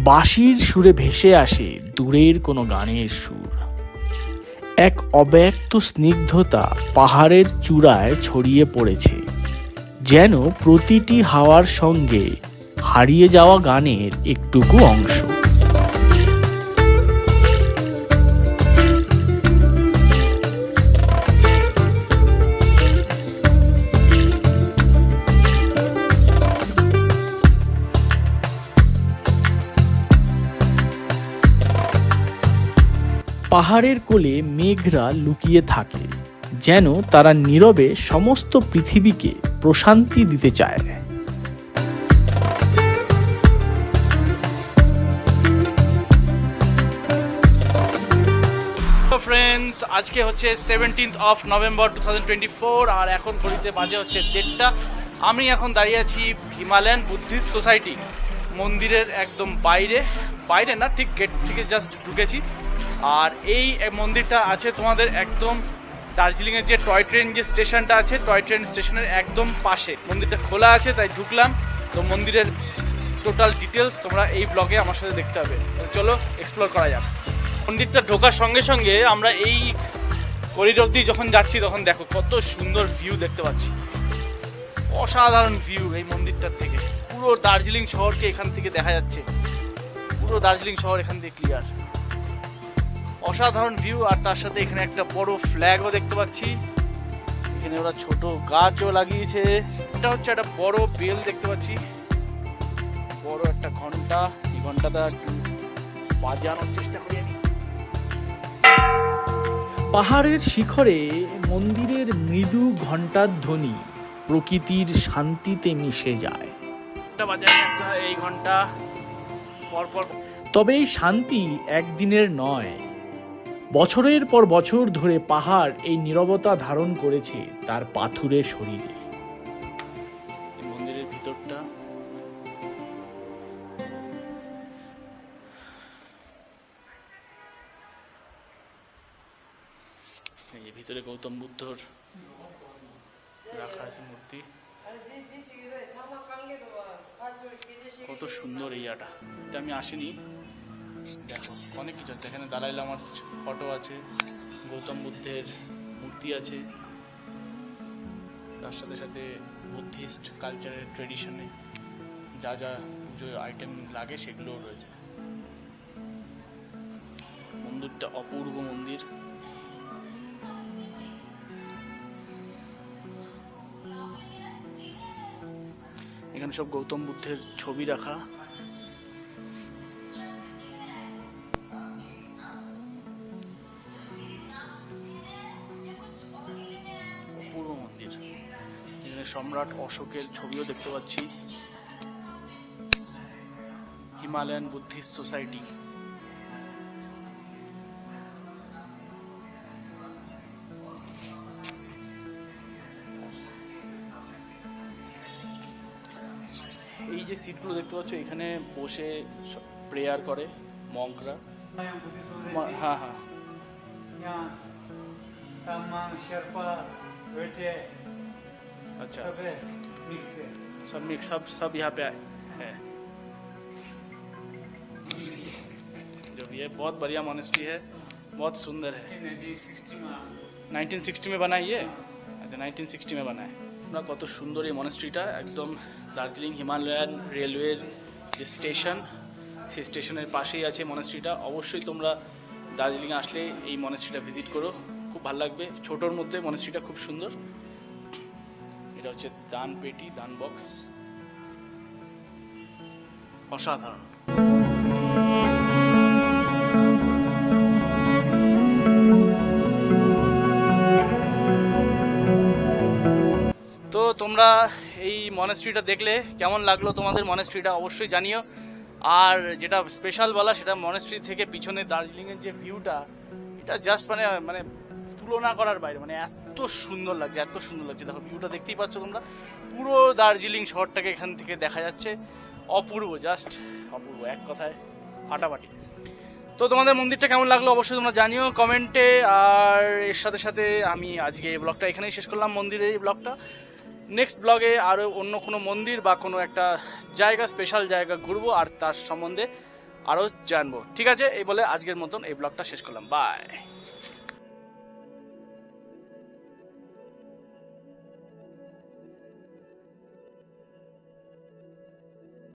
বাঁশির সুরে ভেসে আসে দূরের কোনো গানের সুর। এক অব্যক্ত স্নিগ্ধতা পাহাড়ের চূড়ায় ছড়িয়ে পড়েছে, যেন প্রতিটি হাওয়ার সঙ্গে হারিয়ে যাওয়া গানের একটুকু অংশ। পাহাড়ের কোলে মেঘরা লুকিয়ে থাকে, যেন তারা নীরবে সমস্ত পৃথিবীকে প্রশান্তি দিতে চায়। ফ্রেন্ডস, আজকে হচ্ছে 17th অফ নভেম্বর 2024 আর এখন ঘড়িতে বাজে হচ্ছে 1:30। আমি এখন দাঁড়িয়ে আছি হিমালয়ান বুদ্ধিস্ট সোসাইটি মন্দিরের একদম বাইরে না, ঠিক গেট থেকে জাস্ট ঢুকেছি। আর এই মন্দিরটা আছে তোমাদের একদম দার্জিলিংয়ের যে টয় ট্রেন যে স্টেশনটা আছে, টয় ট্রেন স্টেশনের একদম পাশে মন্দিরটা খোলা আছে, তাই ঢুকলাম। তো মন্দিরের টোটাল ডিটেলস তোমরা এই ব্লগে আমার সাথে দেখতে হবে। চলো এক্সপ্লোর করা যাক। মন্দিরটা ঢোকার সঙ্গে সঙ্গে আমরা এই করিডোর দিয়ে যখন যাচ্ছি তখন দেখো কত সুন্দর ভিউ দেখতে পাচ্ছি। অসাধারণ ভিউ এই মন্দিরটার থেকে। পুরো দার্জিলিং শহরকে এখান থেকে দেখা যাচ্ছে, পুরো দার্জিলিং শহর এখান থেকে ক্লিয়ার। অসাধারণ ভিউ। আর তার সাথে এখানে একটা বড় ফ্ল্যাগও দেখতে পাচ্ছি। এখানে ওরা ছোট গাছও লাগিয়েছে। এটা হচ্ছে একটা বড় বেল দেখতে পাচ্ছি, বড় একটা ঘন্টা। এই ঘন্টাটা একটু বাজানোর চেষ্টা করি আমি। পাহাড়ের শিখরে মন্দিরের মৃদু ঘণ্টার ধ্বনি প্রকৃতির শান্তিতে মিশে যায়। এই ঘন্টা পরপর। তবে এই শান্তি একদিনের নয়, বছরের পর বছর ধরে পাহাড় এই নীরবতা ধারণ করেছে তার পাথুরে শরীরে। মন্দিরের ভিতরটা এই ভিতরে গৌতম বুদ্ধর রাখা আছে মূর্তি। কত সুন্দর এইটা। এটা আমি আসিনি, দেখো অনেক কিছু আছে এখানে। দালাই লামার ফটো আছে, গৌতম বুদ্ধের মূর্তি আছে, তার সাথে সাথে বুদ্ধিস্ট কালচারের ট্রেডিশনে যা যা পুজো আইটেম লাগে সেগুলোও রয়েছে। মন্দিরটা অপূর্ব মন্দির। এখানে সব গৌতম বুদ্ধের ছবি রাখা। অপূর্ব মন্দির। এখানে সম্রাট অশোকের ছবিও দেখতে পাচ্ছি। Himalayan Buddhist society. এই যে সিটগুলো দেখতে পাচ্ছ, এখানে বসে প্রেয়ার করে মঙ্করা। হ্যাঁ হ্যাঁ, अच्छा सब मिक्स सब यहाँ पे है। जो भी है बहुत बढ़िया मॉनेस्ट्री है, बहुत सुंदर है। 1960 में बना है ये। अच्छा 1960 में बना है। ना কত সুন্দর এই মনেস্ট্রিটা। একদম দার্জিলিং হিমালয়ান রেলওয়ের যে স্টেশন, সেই স্টেশনের পাশেই আছে মনেস্ট্রিটা। অবশ্যই তোমরা দার্জিলিংয়ে আসলে এই মনেস্ট্রিটা ভিজিট করো, খুব ভালো লাগবে। ছোটোর মধ্যে মনেস্ট্রিটা খুব সুন্দর। এটা হচ্ছে দান পেটি, দান বক্স। অসাধারণ। তো তোমরা এই মনেস্ট্রিটা দেখলে কেমন লাগলো তোমাদের মনেস্ট্রিটা অবশ্যই জানিও। আর যেটা স্পেশাল বলা, সেটা মনেস্ট্রি থেকে পিছনে দার্জিলিংয়ের যে ভিউটা, এটা জাস্ট মানে তুলনা করার বাইরে। মানে এত সুন্দর লাগছে, এত সুন্দর লাগছে। দেখো ভিউটা দেখতেই পাচ্ছ তোমরা, পুরো দার্জিলিং শহরটাকে এখান থেকে দেখা যাচ্ছে। অপূর্ব, জাস্ট অপূর্ব, এক কথায় ফাটাফাটি। তো তোমাদের মন্দিরটা কেমন লাগলো অবশ্যই তোমরা জানিও কমেন্টে। আর এর সাথে সাথে আমি আজকে এই ব্লগটা এখানেই শেষ করলাম, মন্দিরের এই ব্লগটা। নেক্সট ব্লগে আরও অন্য কোনো মন্দির বা কোনো একটা জায়গা, স্পেশাল জায়গা ঘুরবো আর তার সম্বন্ধে আরও জানবো। ঠিক আছে, এই বলে আজকের মতন এই ব্লগটা শেষ করলাম। বাই।